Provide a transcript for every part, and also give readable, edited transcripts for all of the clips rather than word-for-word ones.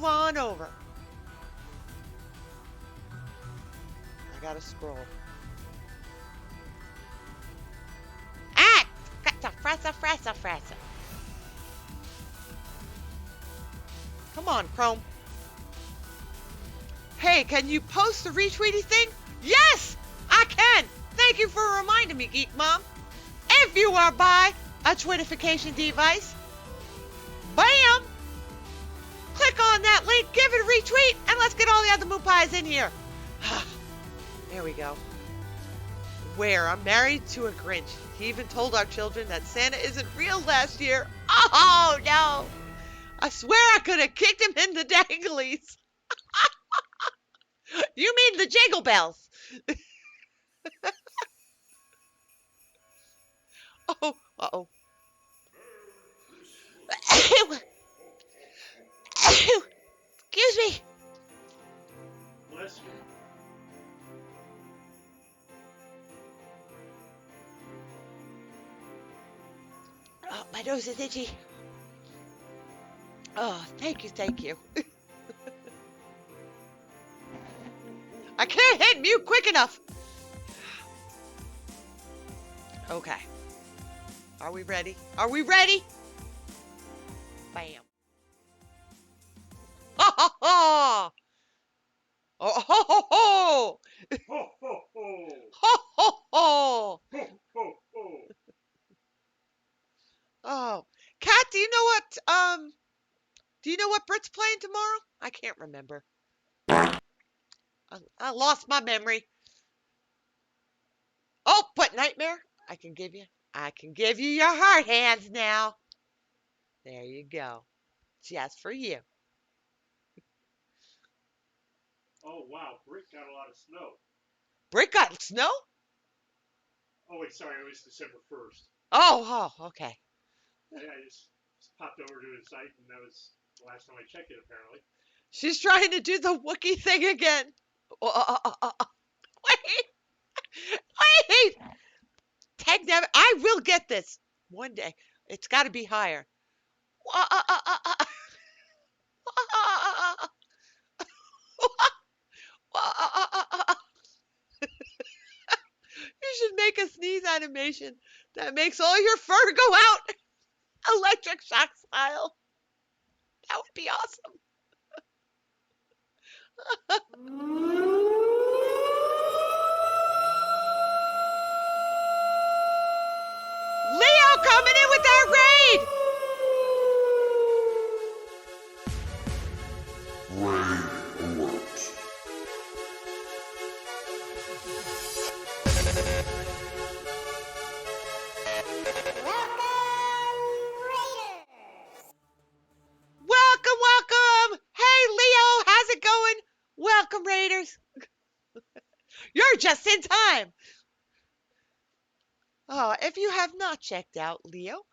move on over. I gotta scroll. Ah! Fressa. Come on, Chrome. Hey, can you post the retweety thing? Yes, I can. Thank you for reminding me, Geek Mom. If you are by a Twitterfication device, bam! Click on that link, give it a retweet, and let's get all the other Moopais in here. There we go. Where I'm married to a Grinch. He even told our children that Santa isn't real last year. Oh, no. I swear I could have kicked him in the danglies. You mean the jingle bells? Oh, uh-oh. Excuse me. Bless you. Oh, my nose is itchy. Oh, thank you. I can't hit mute quick enough. Okay. Are we ready? Bam. Ha ha ha! Oh ho ho ho! Ho ho ho! Ho ho ho! Ho ho ho! Oh, Kat, do you know what Britt's playing tomorrow? I can't remember. I lost my memory. Oh, but Nightmare, I can give you your heart hands now. There you go. Just for you. Oh wow, Brick got a lot of snow. Britt got snow? Oh wait, sorry, it was December 1st. Oh, okay. I just popped over to his site, and that was the last time I checked it, apparently. She's trying to do the Wookiee thing again. Wait! Tag them. I will get this one day. It's got to be higher. You should make a sneeze animation that makes all your fur go out electric shock style. That would be awesome. Leo coming in with that raid! Raid alert. Welcome! Hey, Leo, how's it going? Welcome, Raiders. You're just in time. Oh, if you have not checked out Leo,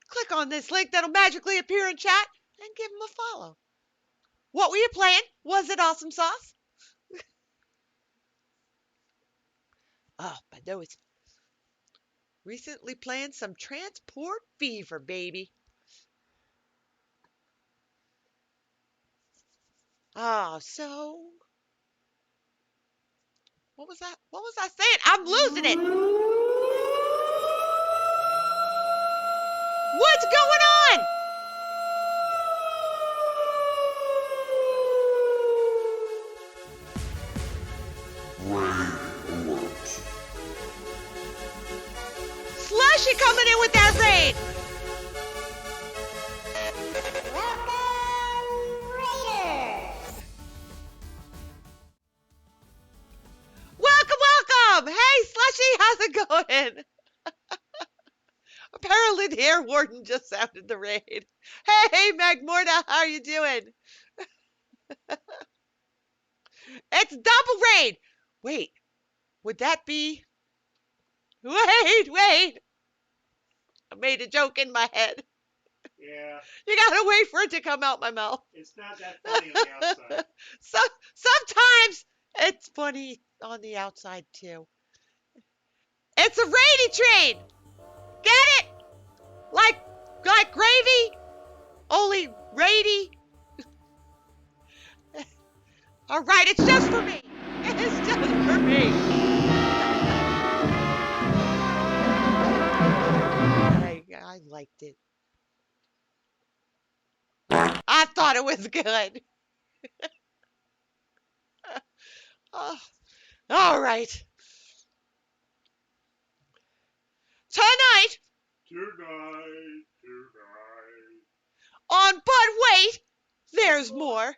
click on this link that'll magically appear in chat and give him a follow. What were you playing? Was it awesome sauce? Oh, my nose. Recently playing some Transport Fever, baby. Oh, so what was that? What was I saying? I'm losing it. What's going on? Raid alert. Slushy coming in with that raid. Welcome. Hey, Slushy, how's it going? Apparently the air warden just sounded the raid. Hey, Magmorta, how are you doing? It's double raid. Wait, would that be... Wait. I made a joke in my head. Yeah. You gotta wait for it to come out my mouth. It's not that funny on the outside. Sometimes it's funny on the outside too. It's a rainy train. Get it? Like gravy, only rady. All right, it's just for me. It's just for me. I liked it. I thought it was good. Oh, all right. Tonight Tonight, tonight. on But Wait, there's more.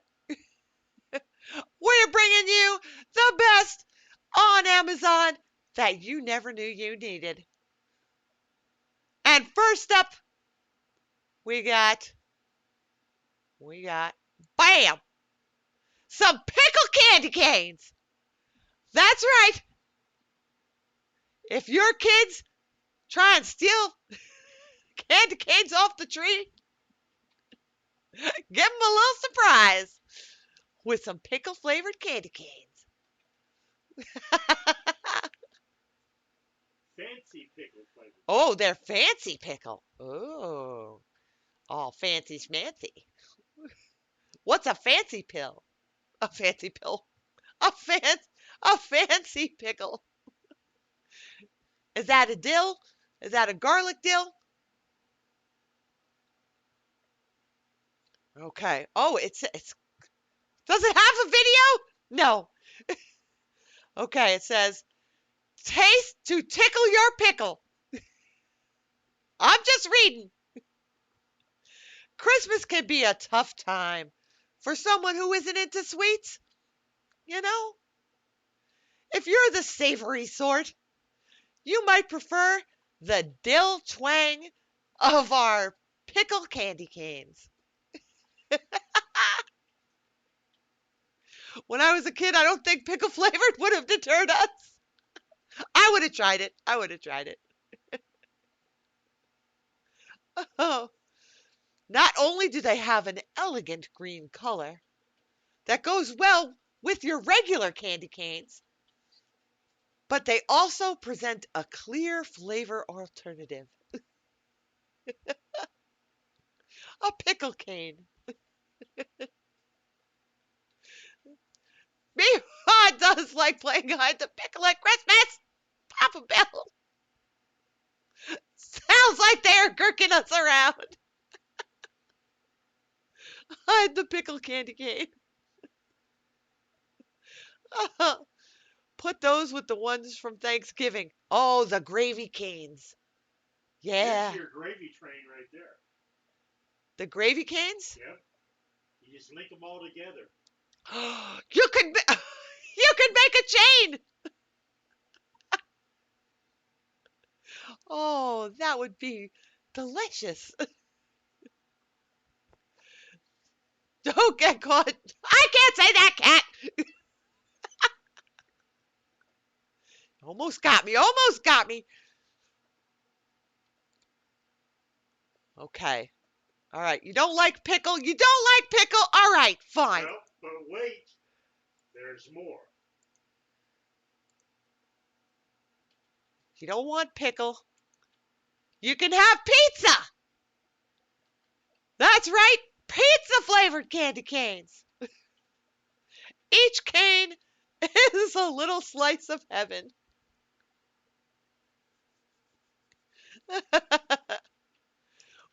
We're bringing you the best on Amazon that you never knew you needed. And first up, we got, bam, some pickle candy canes. That's right. If your kids try and steal candy canes off the tree, give them a little surprise with some pickle flavored candy canes. Fancy pickle flavor. Oh, they're fancy pickle. Oh, all fancy schmancy. What's a fancy pill? A fancy pill. A fan, a fancy pickle. Is that a dill? Is that a garlic dill? Okay. Oh, it's does it have a video? No. Okay, it says taste to tickle your pickle. I'm just reading. Christmas can be a tough time for someone who isn't into sweets, you know? If you're the savory sort, you might prefer the dill twang of our pickle candy canes. When I was a kid, I don't think pickle flavored would have deterred us. I would have tried it. I would have tried it. Oh. Not only do they have an elegant green color that goes well with your regular candy canes, but they also present a clear flavor alternative. A pickle cane. Me, I does like playing hide the pickle at Christmas. Papa Bill. Sounds like they're gurking us around. Hide the pickle candy cane. Put those with the ones from Thanksgiving. Oh, the gravy canes. Yeah. There's your gravy train right there. The gravy canes? Yep. You just link them all together. You could you could make a chain. Oh, that would be delicious. Don't get caught. I can't say that, cat. Almost got me. Almost got me. Okay. All right. You don't like pickle? You don't like pickle? All right. Fine. Well, but wait. There's more. You don't want pickle? You can have pizza. That's right. Pizza flavored candy canes. Each cane is a little slice of heaven.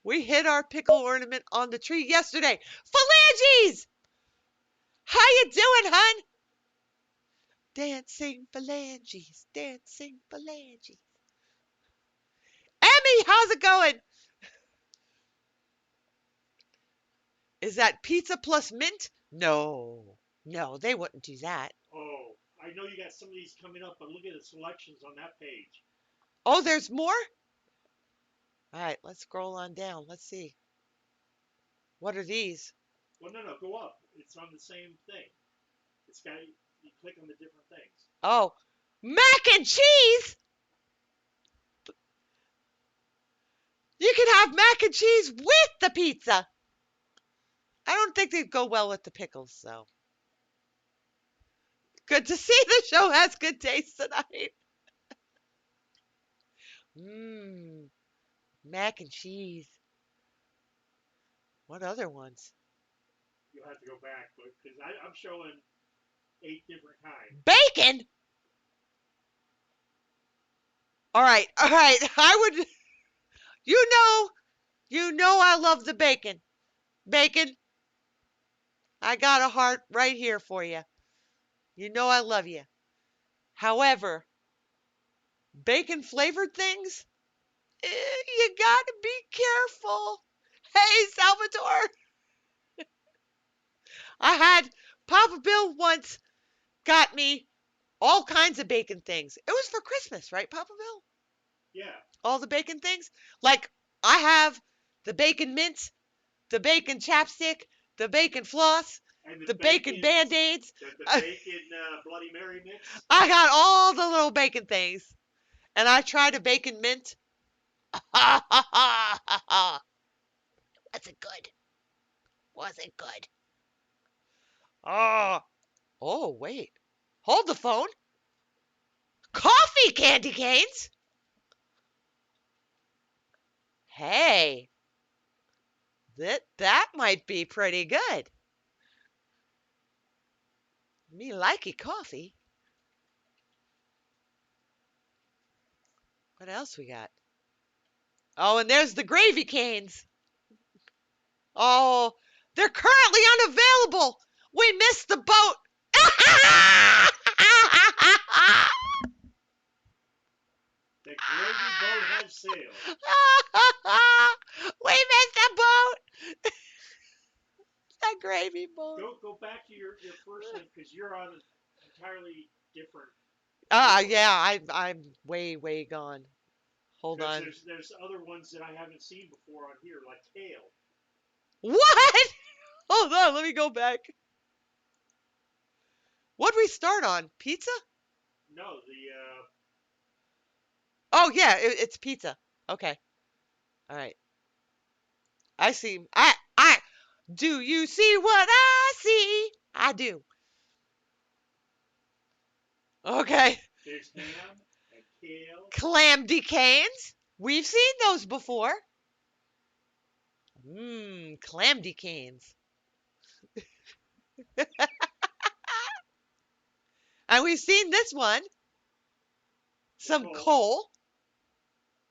We hid our pickle ornament on the tree yesterday. Phalanges! How you doing, hun? Dancing phalanges, dancing phalanges. Emmy, how's it going? Is that pizza plus mint? No, no, they wouldn't do that. Oh, I know you got some of these coming up, but look at the selections on that page. Oh, there's more? All right, let's scroll on down. Let's see. What are these? Well, no, go up. It's on the same thing. It's got you click on the different things. Oh, mac and cheese? You can have mac and cheese with the pizza. I don't think they'd go well with the pickles, though. Good to see the show has good taste tonight. Mmm, mac and cheese. What other ones? You'll have to go back, because I'm showing 8 different kinds. Bacon? All right. I would, you know I love the bacon. Bacon, I got a heart right here for you. You know I love you. However, bacon flavored things, you gotta be careful. Hey, Salvatore, I had Papa Bill once got me all kinds of bacon things. It was for Christmas, right, Papa Bill? Yeah. All the bacon things. Like I have the bacon mints, the bacon chapstick, the bacon floss, And the bacon Band-Aids. the bacon Bloody Mary mix. I got all the little bacon things. And I tried a bacon mint. Ha ha ha ha ha. Was it good? Was it good? Oh, oh, wait. Hold the phone. Coffee candy canes? Hey, that might be pretty good. Me likey coffee. What else we got? Oh, and there's the gravy canes. Oh, they're currently unavailable. We missed the boat. The gravy boat has sailed. We missed the boat. That gravy boat. Go back to your first one because you're on an entirely different. Yeah, I'm way gone. Hold on. There's other ones that I haven't seen before on here, like kale. What? Hold on, let me go back. What'd we start on? Pizza? No, Oh yeah, it's pizza. Okay. All right. I see. I do you see what I see? I do. Okay. there's ham and kale. Clamdy canes. We've seen those before. Clamdy canes. And we've seen this one. Some coal.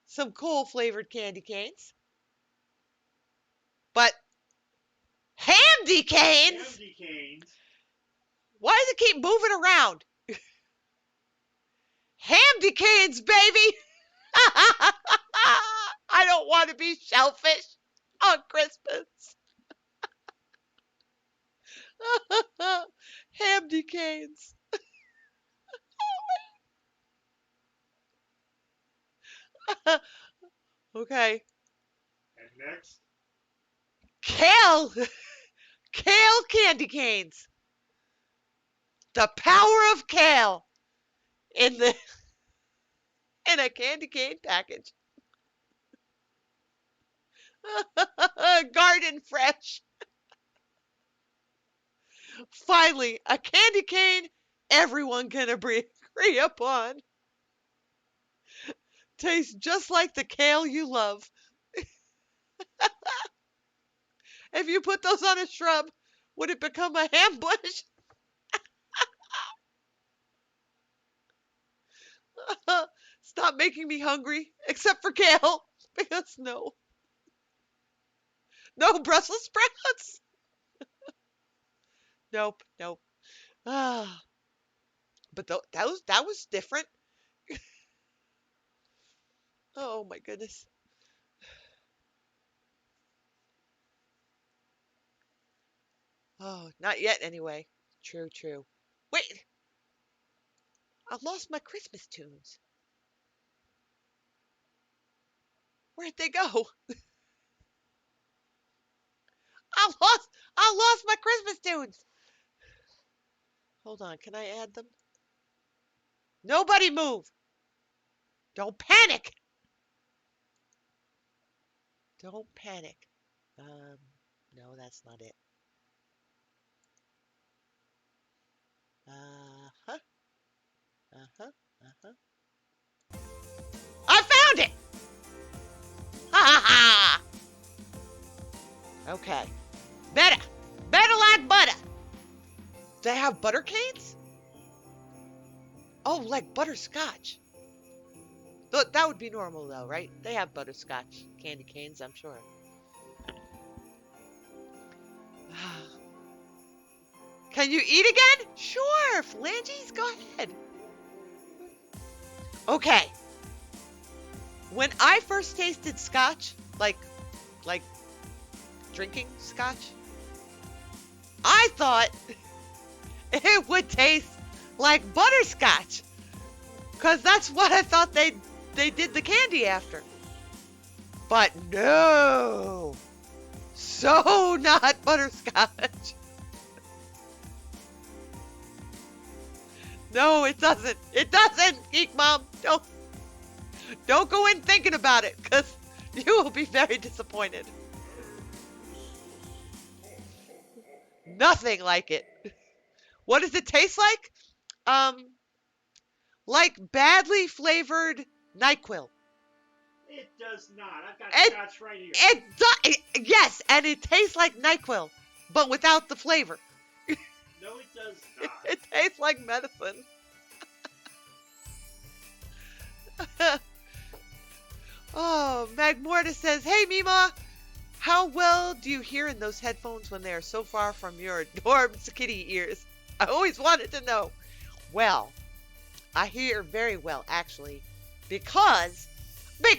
Some coal flavored candy canes. But Hamdy canes? Hamdy canes. Why does it keep moving around? Hamdy canes, baby! I don't want to be shellfish on Christmas. Hamdy canes. Okay. And next, Kale. Kale candy canes. The power of kale in a candy cane package. Garden fresh. Finally, a candy cane everyone can agree upon. Tastes just like the kale you love. If you put those on a shrub, would it become a ham bush? Stop making me hungry, except for kale, because no Brussels sprouts. Nope. Ah, but that was different. Oh my goodness. Oh, not yet anyway. True. Wait, I lost my Christmas tunes. Where'd they go? I lost my Christmas tunes. Hold on, can I add them? Nobody move. Don't panic. Don't panic. No, that's not it. Uh-huh. I found it! Ha ha ha! Okay. Better like butter. They have butter canes? Oh, like butterscotch. That would be normal though, right? They have butterscotch candy canes, I'm sure. Can you eat again? Sure, Phalanges, go ahead. Okay. When I first tasted scotch, like drinking scotch, I thought it would taste like butterscotch, because that's what I thought they did the candy after. But no, so not butterscotch. No, it doesn't. It doesn't, Geek Mom. Don't go in thinking about it, because you will be very disappointed. Nothing like it. What does it taste like? Like badly flavored NyQuil. It does not. I've got It- scotch right here. It does. Yes, and it tastes like NyQuil, but without the flavor. No, it does not. It tastes like medicine. Oh, Magmorta says, "Hey, Mima, how well do you hear in those headphones when they are so far from your adorbs kitty ears? I always wanted to know." Well, I hear very well, actually, because my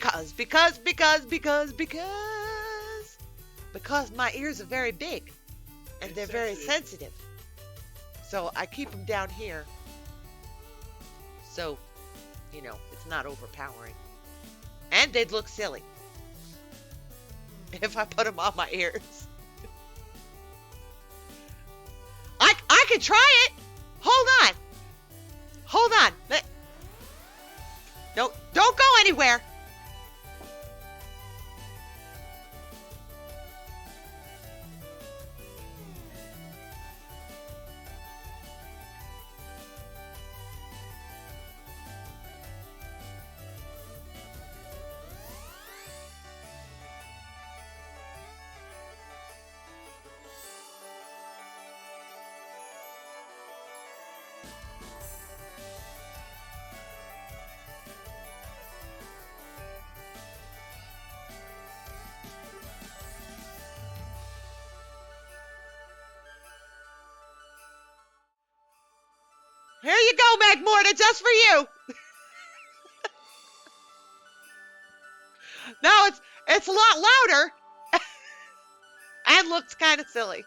ears are very big and they're very sensitive. So I keep them down here. So, you know, it's not overpowering. And they'd look silly if I put them on my ears. I could try it. Hold on. Hold on. Don't go anywhere. Here you go, Magmorta, just for you. Now it's a lot louder and looks kind of silly.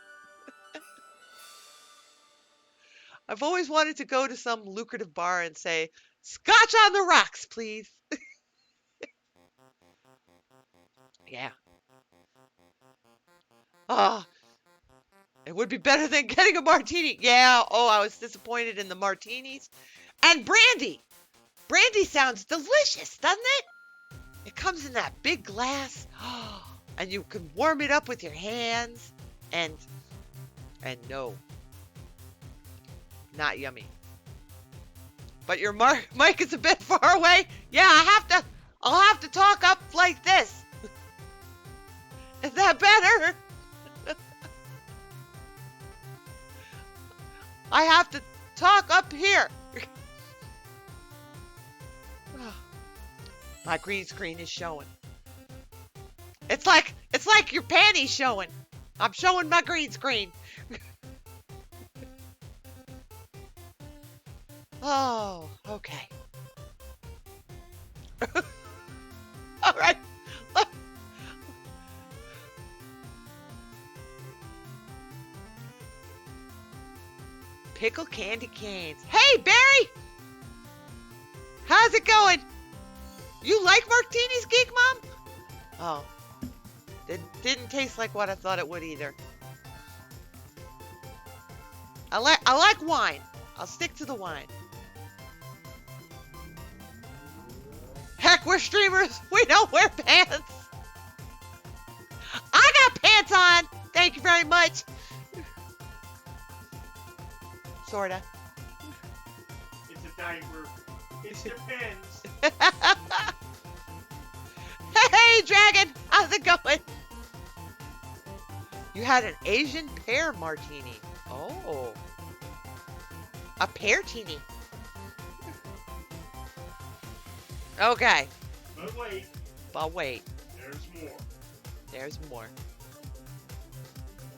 I've always wanted to go to some lucrative bar and say, "Scotch on the rocks, please." Yeah. Oh, it would be better than getting a martini. Yeah. Oh, I was disappointed in the martinis. And brandy. Brandy sounds delicious, doesn't it? It comes in that big glass. And you can warm it up with your hands. And no. Not yummy. But your mic is a bit far away. Yeah, I'll have to talk up like this. Is that better? I have to talk up here. My green screen is showing. It's like your panties showing. I'm showing my green screen. Oh, okay. All right. Pickle candy canes. Hey, Barry! How's it going? You like martinis, Geek Mom? Oh. It didn't taste like what I thought it would either. I like wine. I'll stick to the wine. Heck, we're streamers. We don't wear pants. I got pants on. Thank you very much. Sorta. It's a diaper. It depends. Hey, Dragon. How's it going? You had an Asian pear martini. Oh. A pear-tini. Okay. But wait, But wait. there's more. There's more.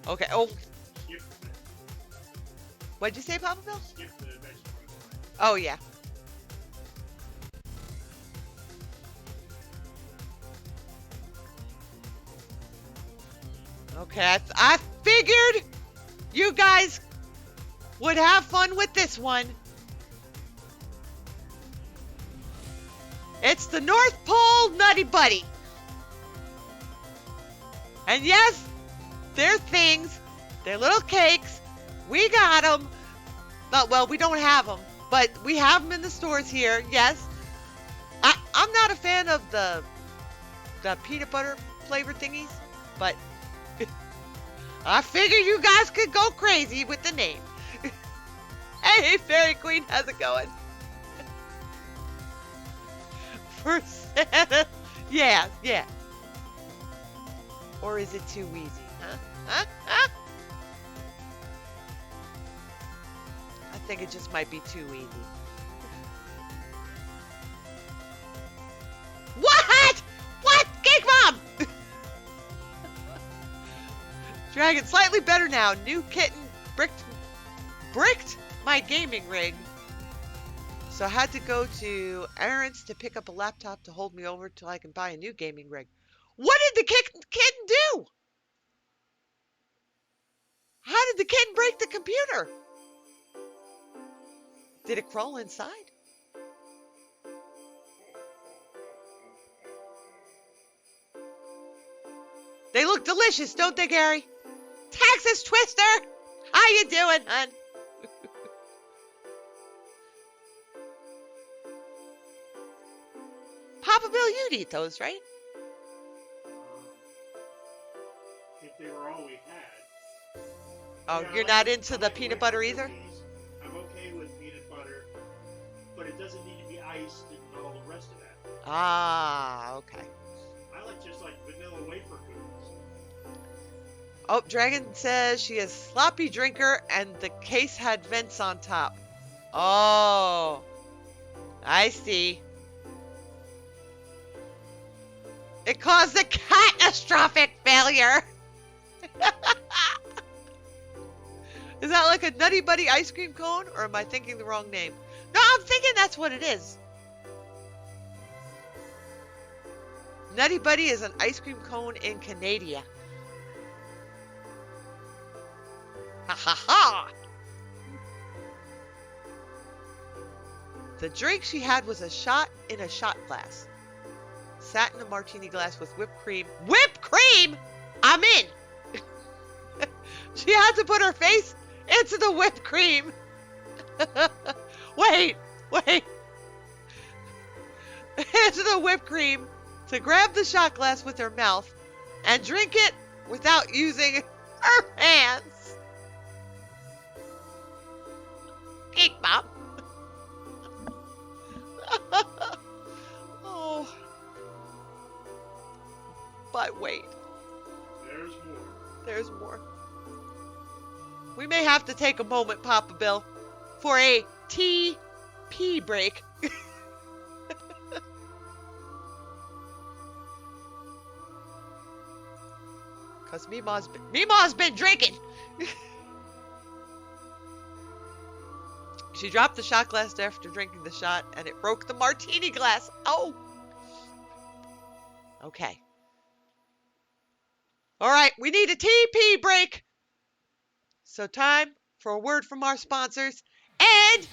Okay. Oh, Skip the, what'd you say, Papa Bill? skip the vegetable line. Oh, yeah. Okay. I figured you guys would have fun with this one. It's the North Pole Nutty Buddy. And yes, they're things. They're little cakes. We got them. Well, we don't have them, but we have them in the stores here. Yes. I'm not a fan of the peanut butter flavor thingies, but I figured you guys could go crazy with the name. Hey, Fairy Queen, how's it going? For Santa. Yeah, yeah. Or is it too easy, huh? Huh? Huh? I think it just might be too easy. What? What? Cake Mom! Dragon, slightly better now. New kitten bricked my gaming rig. So I had to go to Aaron's to pick up a laptop to hold me over till I can buy a new gaming rig. What did the kitten do? How did the kitten break the computer? Did it crawl inside? They look delicious, don't they, Gary? Texas Twister! How you doing, hon? Papa Bill, you'd eat those, right? I think they were all we had. Oh, Yeah, you're not into the peanut butter either? cookies. I'm okay with peanut butter, but it doesn't need to be iced and all the rest of that. Ah, okay. I like just like vanilla wafer cookies. Oh, Dragon says she is sloppy drinker and the case had vents on top. Oh, I see. It caused a catastrophic failure. Is that like a Nutty Buddy ice cream cone, or am I thinking the wrong name? No, I'm thinking that's what it is. Nutty Buddy is an ice cream cone in Canada. Ha ha ha! The drink she had was a shot in a shot glass. Sat in a martini glass with whipped cream. Whipped cream? I'm in! She had to put her face into the whipped cream. Wait. Into the whipped cream to grab the shot glass with her mouth and drink it without using her hands. Cake Mom. Oh. But wait. There's more. There's more. We may have to take a moment, Papa Bill, for a TP break. Because Meemaw's been drinking. She dropped the shot glass after drinking the shot, and it broke the martini glass. Oh! Okay. All right, we need a TP break. So time for a word from our sponsors. And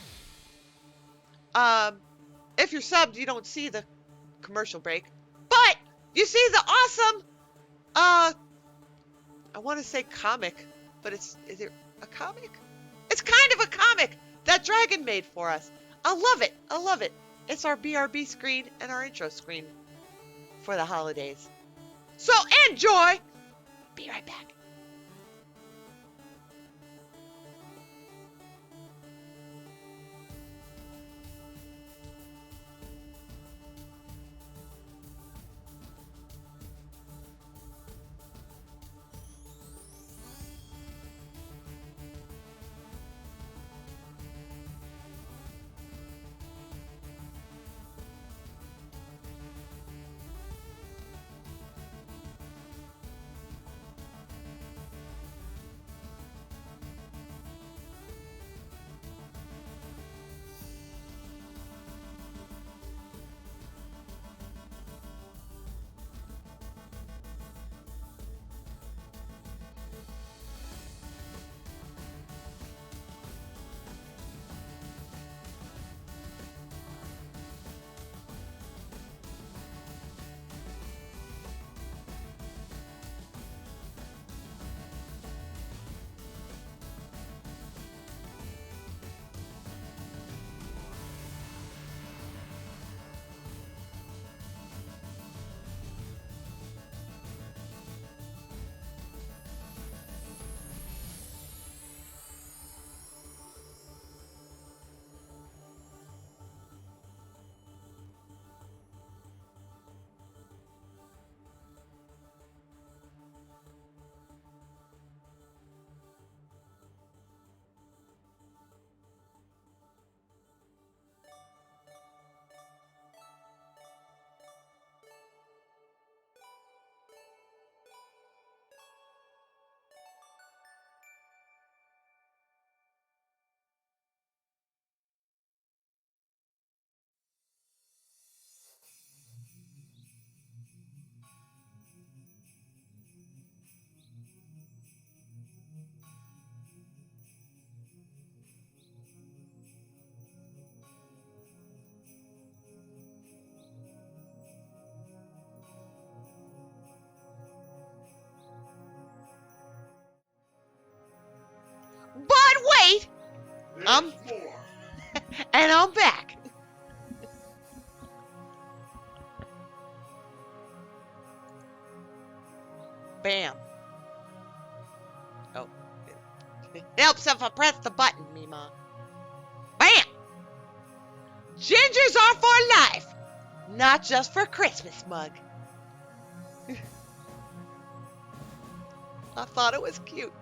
if you're subbed, you don't see the commercial break. But you see the awesome, I want to say comic, but is it a comic? It's kind of a comic that Dragon made for us. I love it. I love it. It's our BRB screen and our intro screen for the holidays. So enjoy. Be right back. There's more. And I'm back. Bam. Oh. It helps if I press the button, Mima. Bam! Gingers are for life, not just for Christmas, Mug. I thought it was cute.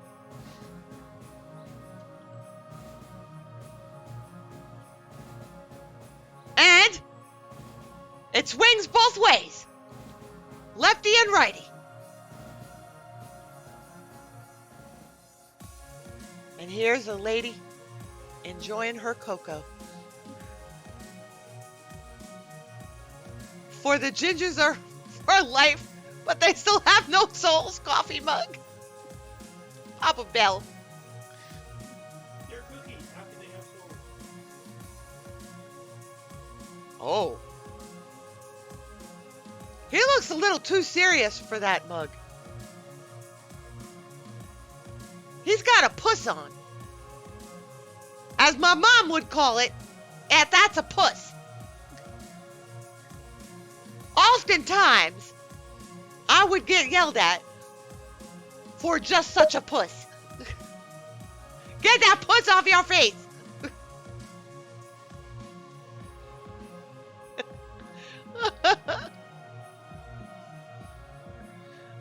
And it swings both ways, lefty and righty. And here's a lady enjoying her cocoa. For the gingers are for life, but they still have no souls, coffee mug. Papa Bell. They're cookies. How can they have souls? Oh. He looks a little too serious for that mug. He's got a puss on. As my mom would call it, that's a puss. Oftentimes, I would get yelled at for just such a puss. Get that puss off your face.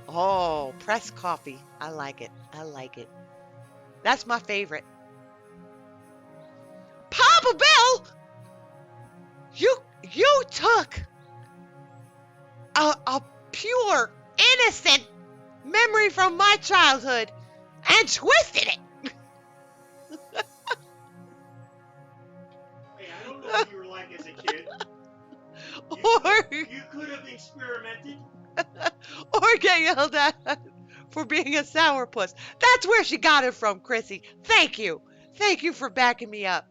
Oh, pressed coffee. I like it. I like it. That's my favorite. Papa Bill, you took a pure, innocent memory from my childhood and twisted it. Hey, I don't know what you were like as a kid. You could have experimented. Or get yelled at for being a sourpuss. That's where she got it from, Chrissy. Thank you. Thank you for backing me up.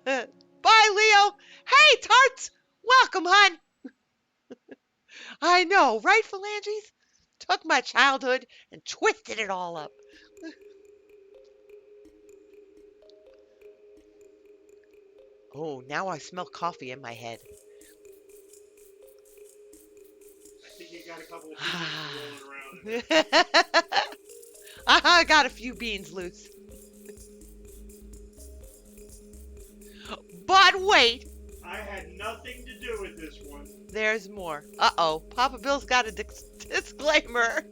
Bye, Leo. Hey, Tarts. Welcome, hon. I know, right, Phalanges? Took my childhood and twisted it all up. Oh, now I smell coffee in my head. I think you got a couple of beans rolling around in there. I got a few beans loose. But wait. I had nothing to do with this one. There's more. Uh-oh. Papa Bill's got a disclaimer.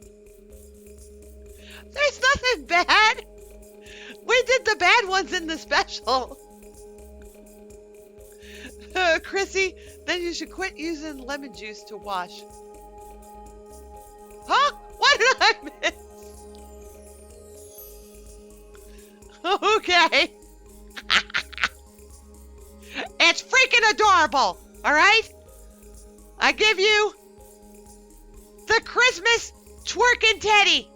There's nothing bad. We did the bad ones in the special. Chrissy, then you should quit using lemon juice to wash. Huh? What did I miss? Okay. It's freaking adorable, all right? I give you the Christmas twerking teddy.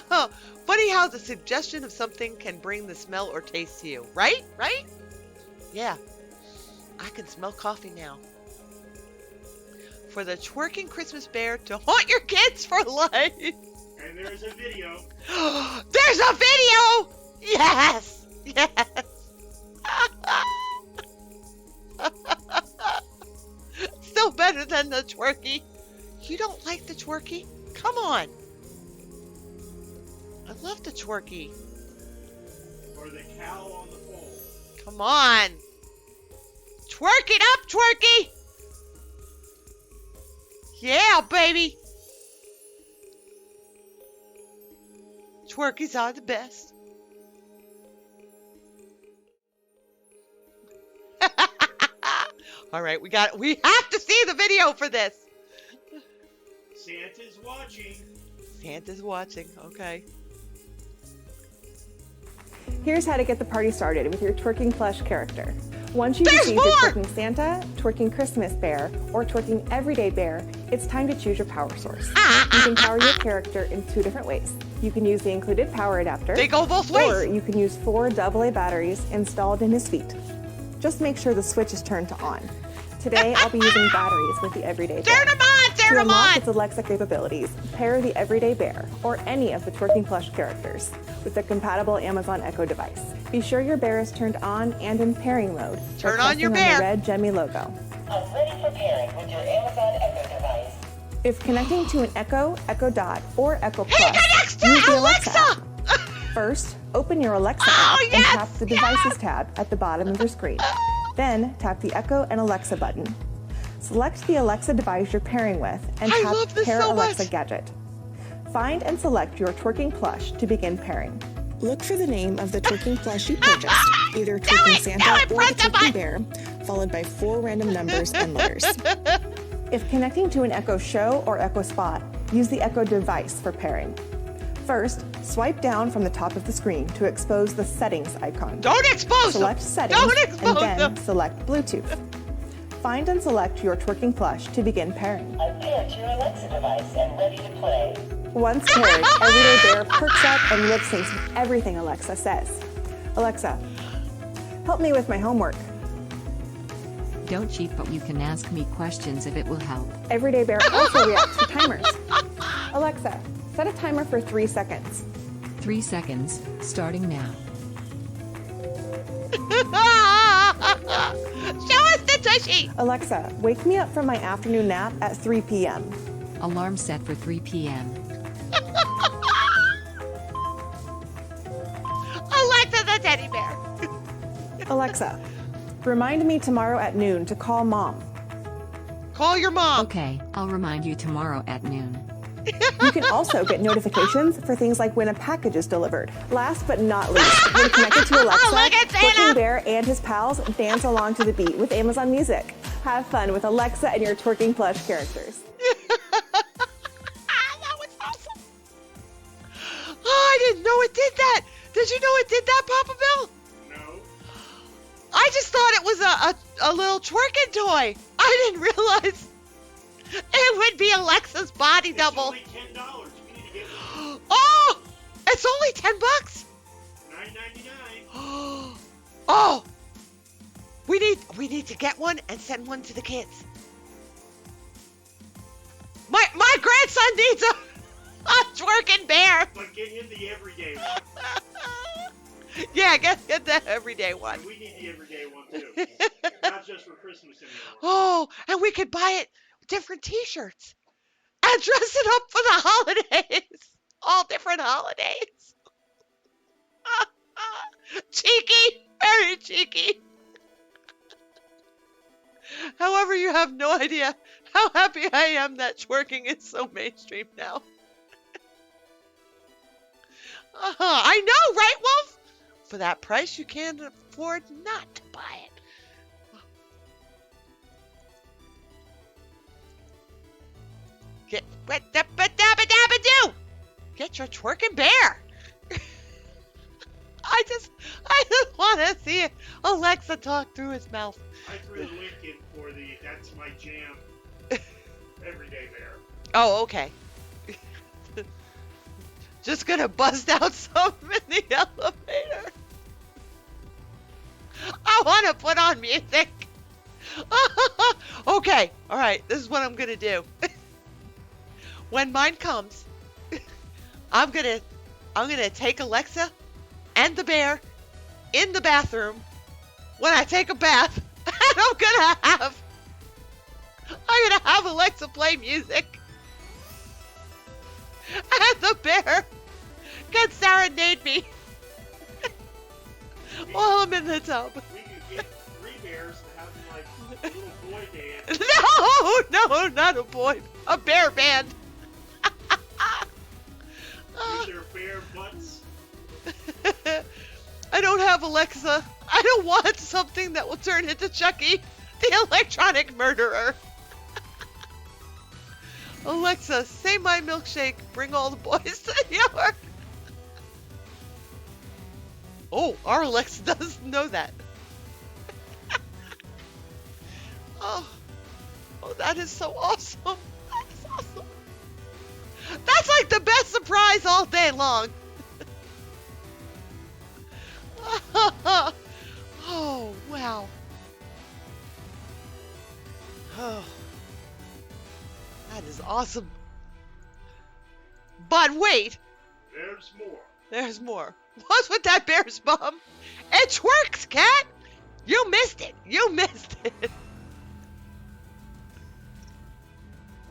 Oh, funny how the suggestion of something can bring the smell or taste to you, right? Right? Yeah. I can smell coffee now. For the twerking Christmas bear to haunt your kids for life. And there's a video. There's a video! Yes! Yes! Still better than the twerky. You don't like the twerky? Come on. I love the twerky. Or the cow on the pole. Come on. Twerk it up, twerky! Yeah, baby! Twerkies are the best. All right, we have to see the video for this. Santa's watching. Santa's watching, okay. Here's how to get the party started with your twerking plush character. Once you've There's received your more! twerking Santa, twerking Christmas bear, or twerking everyday bear, it's time to choose your power source. You can power your character in 2 different ways. You can use the included power adapter, They go both ways. or you can use 4 AA batteries installed in his feet. Just make sure the switch is turned to on. To Today, I'll be using batteries with the Everyday Bear. Turn them on! Turn To them unlock on! its Alexa capabilities, pair the Everyday Bear or any of the twerking plush characters with the compatible Amazon Echo device. Be sure your bear is turned on and in pairing mode. by Turn on your pressing bear. the red Gemmy logo. I'm ready for pairing with your Amazon Echo device. If connecting to an Echo, Echo Dot, or Echo He Plus, connects to use the Alexa Alexa! app. First, open your Alexa Oh, app and yes, tap the Devices tab at the bottom of your screen. Then tap the Echo and Alexa button. Select the Alexa device you're pairing with and I tap love this Pair so Alexa much. Gadget. Find and select your twerking plush to begin pairing. Look for the name of the twerking plush you purchased, either twerking it, Santa do it, or press the the twerking bear, followed by 4 random numbers and letters. If connecting to an Echo Show or Echo Spot, use the Echo device for pairing. First, swipe down from the top of the screen to expose the settings icon. Don't expose Select them! settings Don't and expose then them! select Bluetooth. Find and select your twerking plush to begin pairing. I'm paired to your Alexa device and ready to play. Once paired, Everyday Bear perks up and lip syncs with everything Alexa says. Alexa, help me with my homework. Don't cheat, but you can ask me questions if it will help. Everyday Bear also reacts to timers. Alexa, set a timer for 3 seconds. 3 seconds, starting now. Show us the tushy! Alexa, wake me up from my afternoon nap at 3 p.m. Alarm set for 3 p.m. Alexa the teddy bear. Alexa, remind me tomorrow at noon to call Mom. Call your mom. Okay, I'll remind you tomorrow at noon. You can also get notifications for things like when a package is delivered. Last but not least, when connected to Alexa, Look at Santa! Twerking Bear and his pals dance along to the beat with Amazon Music. Have fun with Alexa and your twerking plush characters. That was awesome. Oh, I didn't know it did that. Did you know it did that, Papa Bill? No. I just thought it was a little twerking toy. I didn't realize it would be Alexa's body It's double. only $10. We need to get one. Oh, it's only $10. $9.99. Oh, we need to get one and send one to the kids. My grandson needs a twerking bear. But get him the everyday one. Yeah, get the everyday one. And we need the everyday one too. Not just for Christmas anymore. Oh, and we could buy it different T-shirts and dress it up for the holidays. All different holidays. Cheeky, very cheeky. However, you have no idea how happy I am that twerking is so mainstream now. I know, right, Wolf? For that price, you can't afford not to buy it. Get what-da-ba-da-ba-da-ba-do! Get your twerking bear. I just want to see Alexa talk through his mouth. I threw the link in for the That's My Jam everyday bear. Oh, okay. Just gonna bust out some in the elevator. I want to put on music. Okay, all right. This is what I'm gonna do. When mine comes, I'm gonna take Alexa and the bear in the bathroom when I take a bath, and I'm gonna have Alexa play music, and the bear can serenade me while I'm in the tub. We could get 3 bears to have like a little boy dance. No, not a boy, a bear band. Use their bear butts. I don't have Alexa. I don't want something that will turn into Chucky, the electronic murderer. Alexa, say my milkshake. Bring all the boys to the yard. Oh, our Alexa doesn't know that. Oh, that is so awesome. That is awesome. That's like the best surprise all day long. Oh, wow. Awesome. But wait, There's more. there's more. What's with that bear's bum? It twerks, cat! You missed it. You missed it.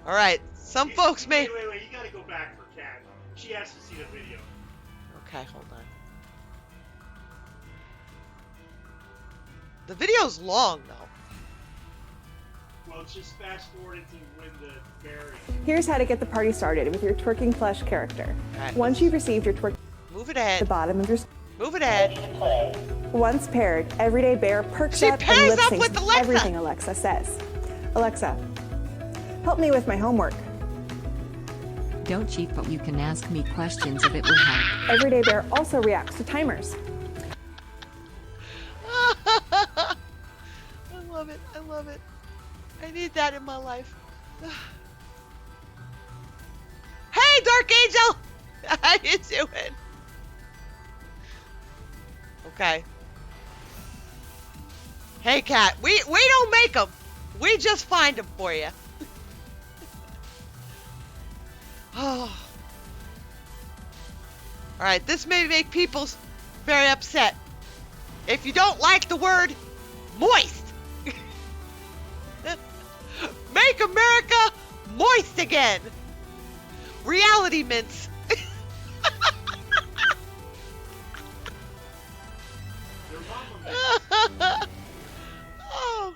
All right. Some folks may... Wait. You gotta go back for Cat. She has to see the video. Okay, hold on. The video's long, though. Well, just fast forward into when the bear is... Here's how to get the party started with your twerking plush character. Okay. Once you've received your twerk Move it the ahead. bottom of your Move it Ready ahead. to play. once paired, everyday bear perks She up and pairs lip up syncs with Alexa. everything Alexa says. Alexa, help me with my homework. Don't cheat, but you can ask me questions if it will help. Everyday bear also reacts to timers. I love it. I love it. I need that in my life. Hey, Dark Angel! How you doing? Okay. Hey, Cat. We don't make them. We just find them for you. Oh. All right. This may make people very upset. If you don't like the word moist, make America moist again. Reality mints. Their mama makes Oh,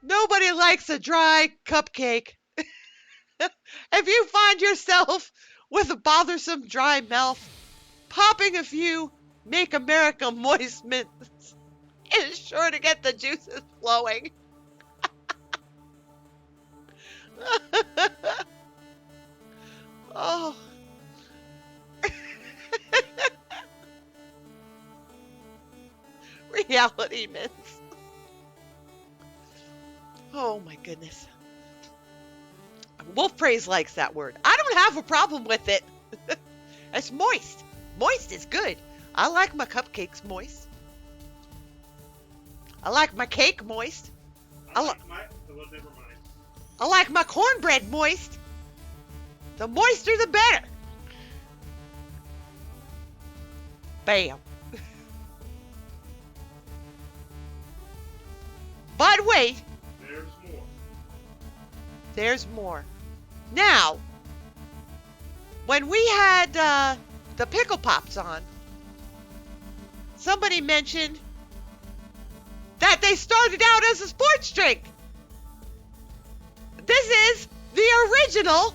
nobody likes a dry cupcake. If you find yourself with a bothersome dry mouth, popping a few Make America Moist mints is sure to get the juices flowing. Oh. Reality mints. Oh my goodness. Wolf Praise likes that word. I don't have a problem with it. It's moist. Moist is good. I like my cupcakes moist. I like my cake moist. I like my... Well, never mind. I like my cornbread moist. The moister the better. Bam. But wait, There's more. there's more. Now, when we had the Pickle Pops on, somebody mentioned that they started out as a sports drink. This is the original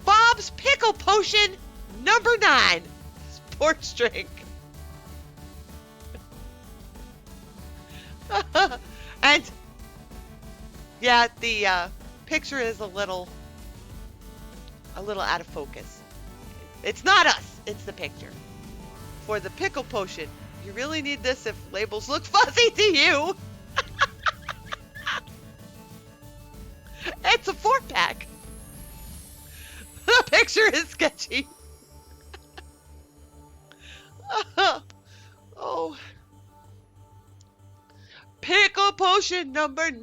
Bob's Pickle Potion number 9 sports drink. And yeah, the picture is a little out of focus. It's not us, it's the picture. For the Pickle Potion, you really need this if labels look fuzzy to you. It's a 4-pack. The picture is sketchy. Oh. Pickle Potion number 9.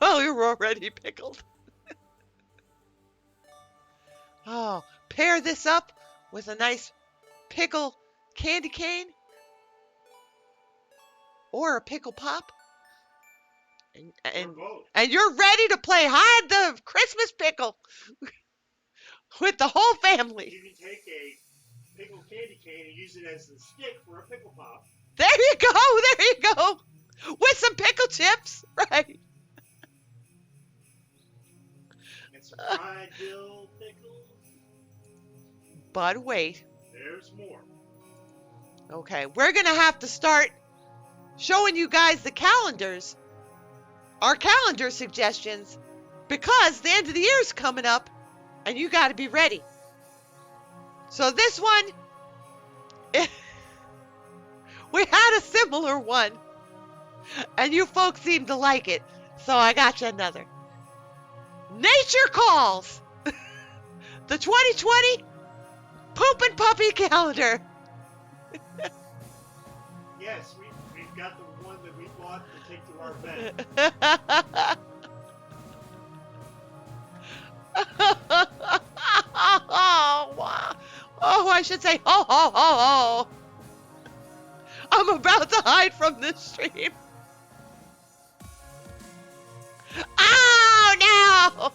Well, you're already pickled. Oh, pair this up with a nice pickle candy cane or a pickle pop. Or both. And you're ready to play hide the Christmas pickle with the whole family. You can take a pickle candy cane and use it as the stick for a pickle pop. There you go. There you go. With some pickle chips. Right. And some fried dill pickles. But wait. There's more. Okay. We're going to have to start showing you guys the calendars. Our calendar suggestions. Because the end of the year is coming up. And you got to be ready. So this one, we had a similar one, and you folks seem to like it, so I got you another. Nature Calls, the 2020 Poop and Puppy Calendar. Yes, we've got the one that we bought the take to our bed. Oh, wow. Oh, I should say, ho, ho, ho, ho. I'm about to hide from this stream. Oh, no.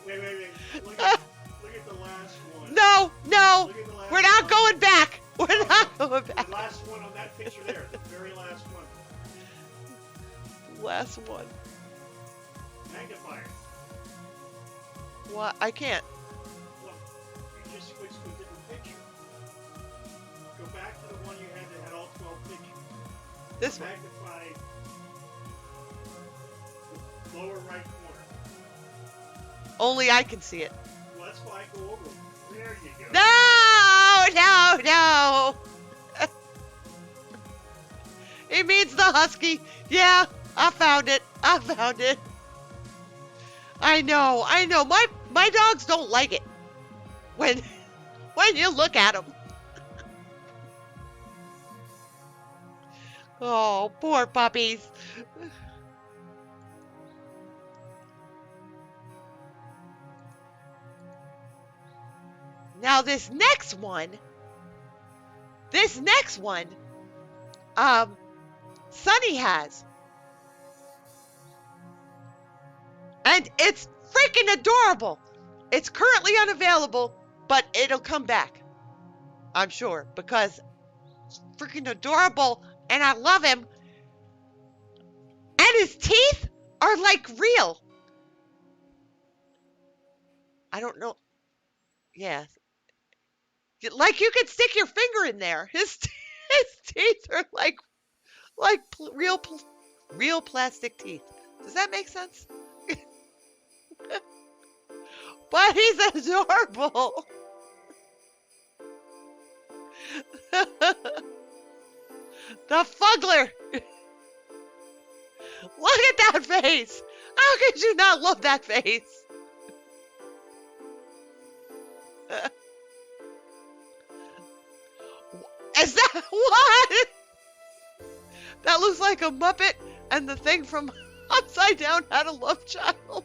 Wait. Look at the last one. No, no. Look at the last We're not one. going back. We're not going The back. last one on that picture there. The very last one. Last one. Magnifier. What? I can't. Look, you just switched to a different picture. Go back to the one you had that had all 12 pictures. This one. Magnify the lower right corner. Only I can see it. Well, that's why I go over them. There you go. No. It means the husky. Yeah, I found it. I know. My dogs don't like it when you look at them. Oh, poor puppies. Now this next one, Sunny has. And it's freaking adorable. It's currently unavailable, but it'll come back. I'm sure, because it's freaking adorable and I love him. And his teeth are like real. I don't know. Yeah. Like you could stick your finger in there. His teeth are like real plastic teeth. Does that make sense? But he's adorable. The fuggler. Look at that face. How could you not love that face? Is that what? That looks like a Muppet and the thing from Upside Down Had a Love Child.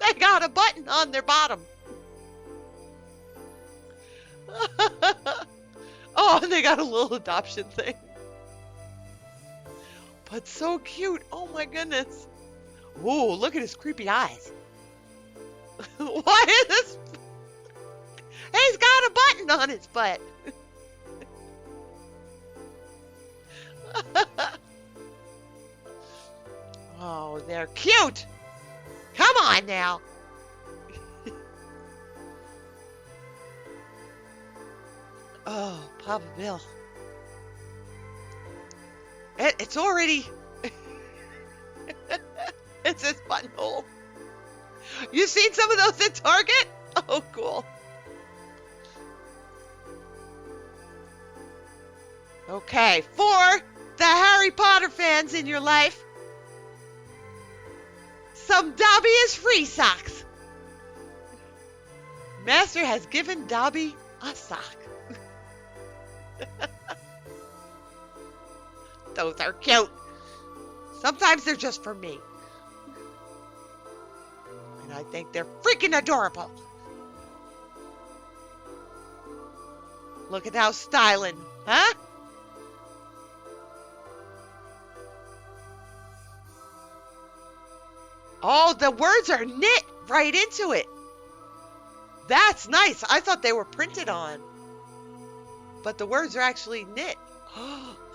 They got a button on their bottom. Oh, and they got a little adoption thing. But so cute. Oh my goodness. Whoa, look at his creepy eyes. Why is this? He's got a button on his butt. Oh, they're cute. Come on now. Oh, Papa Bill. It's already... It's his buttonhole. You seen some of those at Target? Oh, cool. Okay, for the Harry Potter fans in your life, some Dobby is free socks. Master has given Dobby a sock. Those are cute. Sometimes they're just for me. And I think they're freaking adorable. Look at how styling, huh? Oh, the words are knit right into it. That's nice. I thought they were printed on. But the words are actually knit.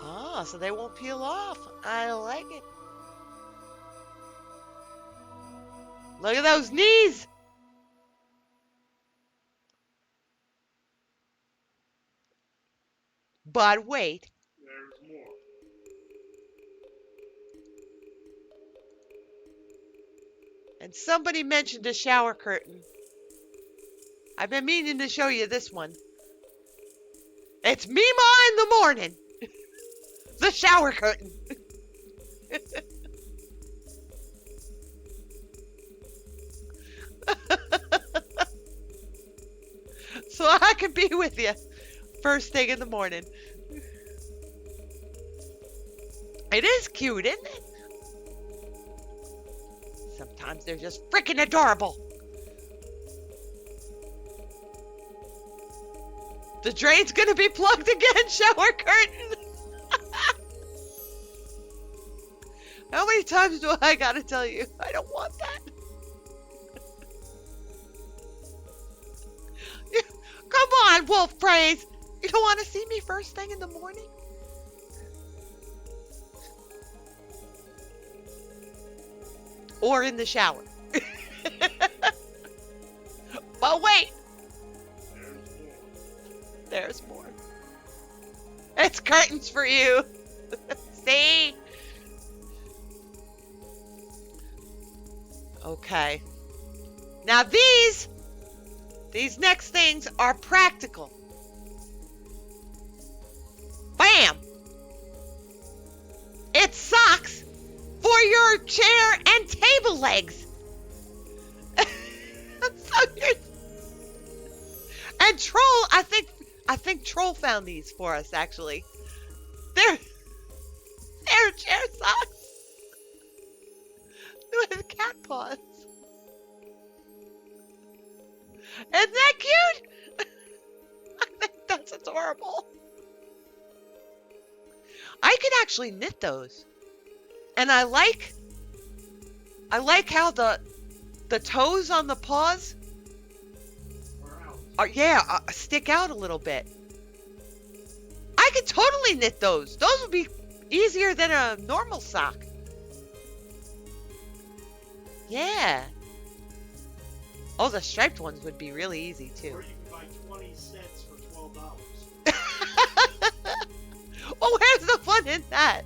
Oh, so they won't peel off. I like it. Look at those knees. But wait. There's more. And somebody mentioned a shower curtain. I've been meaning to show you this one. It's Mima in the morning. The shower curtain. So I can be with you first thing in the morning. It is cute, isn't it? Sometimes they're just freaking adorable. The drain's gonna be plugged again, shower curtain. How many times do I gotta tell you? I don't want that. Come on, Wolf Praise. You don't want to see me first thing in the morning? Or in the shower. But wait. There's more. It's curtains for you. See? Okay. Now these next things are practical. Bam! It's socks for your chair and table legs. And Troll, I think Troll found these for us actually. They're chair socks with cat paws. Isn't that cute? I think that's adorable. I could actually knit those. And I like how the toes on the paws stick out a little bit. I could totally knit those. Those would be easier than a normal sock. Yeah. Oh, the striped ones would be really easy too. Or you can buy 20 sets for $12. Well, where's the fun in that?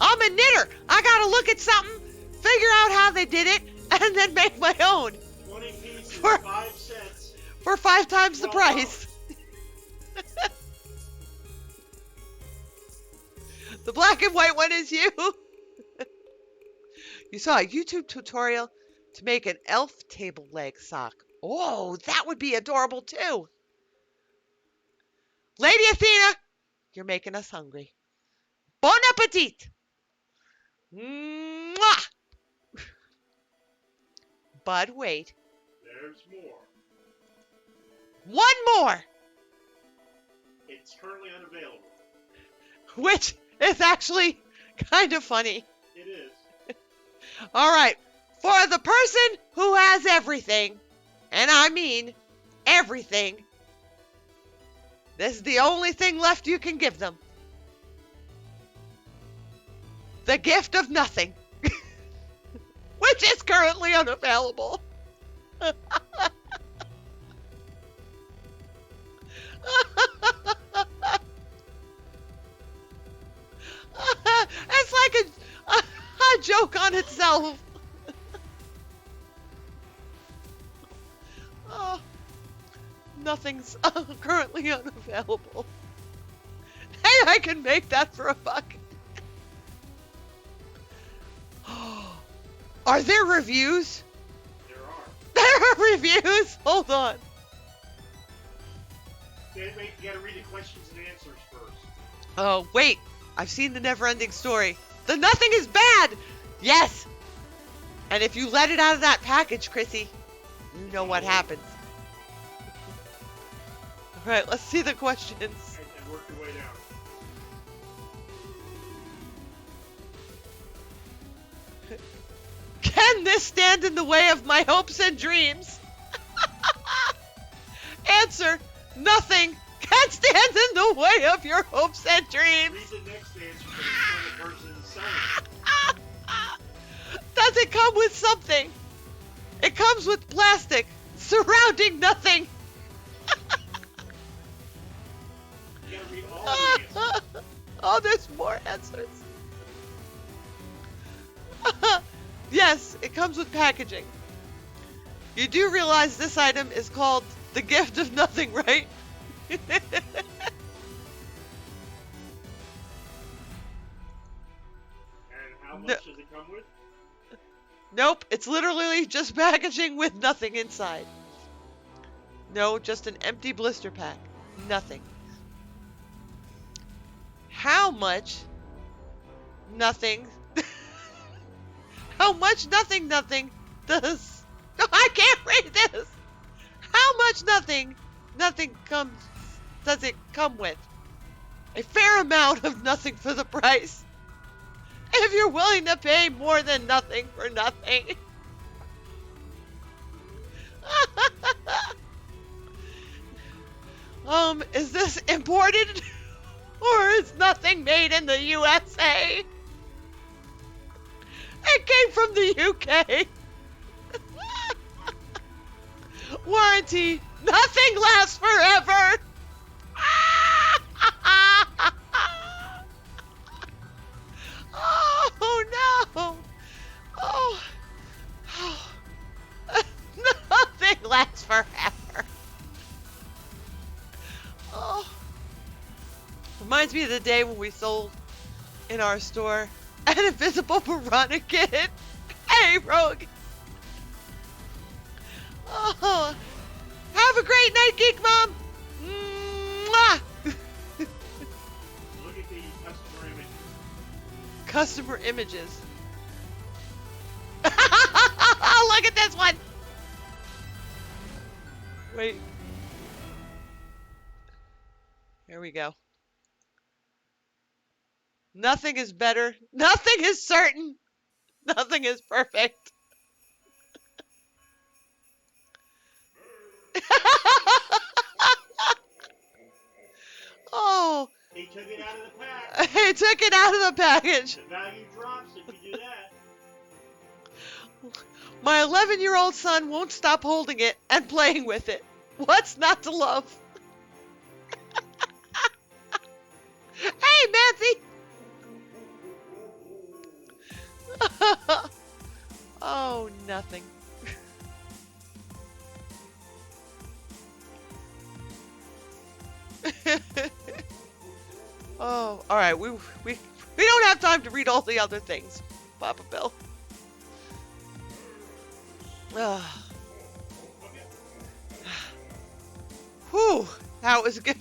I'm a knitter. I gotta look at something, figure out how they did it, and then make my own. 20 pieces, For- 5 sets. For 5 times the price. The black and white one is you. You saw a YouTube tutorial to make an elf table leg sock. Oh, that would be adorable too. Lady Athena, you're making us hungry. Bon appetit. Mwah! But wait. There's more. One more. It's currently unavailable. Which is actually kind of funny. It is. All right. For the person who has everything, and I mean everything, this is the only thing left you can give them. The gift of nothing. Which is currently unavailable. It's like a joke on itself. Oh, nothing's currently unavailable. Hey, I can make that for $1. Are there reviews? There are. There are reviews? Hold on. You gotta read the questions and answers first. Oh, wait. I've seen the never-ending story. The nothing is bad! Yes! And if you let it out of that package, Chrissy, you know what happens. Alright, let's see the questions. And work your way down. Can this stand in the way of my hopes and dreams? Answer, nothing can stand in the way of your hopes and dreams. Read the next answer from the person selling it. Does it come with something? It comes with plastic surrounding nothing. You gotta read all the answers. Oh, there's more answers. Yes, it comes with packaging. You do realize this item is called the gift of nothing, right? And how much does it come with? Nope, it's literally just packaging with nothing inside. No, just an empty blister pack. Nothing. How much? Nothing. How much nothing does... No, I can't read this. How much nothing does it come with? A fair amount of nothing for the price. If you're willing to pay more than nothing for nothing. Is this imported? Or is nothing made in the USA? It came from the UK. Warranty. Nothing lasts forever. Oh no. Oh. Nothing lasts forever. Oh. Reminds me of the day when we sold in our store an invisible piranha kid. Hey, Rogue. Oh. Have a great night, Geek Mom. Mwah. Look at the customer images. Customer images. Look at this one. Wait. Here we go. Nothing is better. Nothing is certain. Nothing is perfect. Oh. He took it out of the pack. He took it out of the package. The value drops if you do that. My 11-year-old son won't stop holding it and playing with it. What's not to love? Hey, Nancy! Oh, nothing. Oh, all right. We don't have time to read all the other things, Papa Bill. Whew, that was good.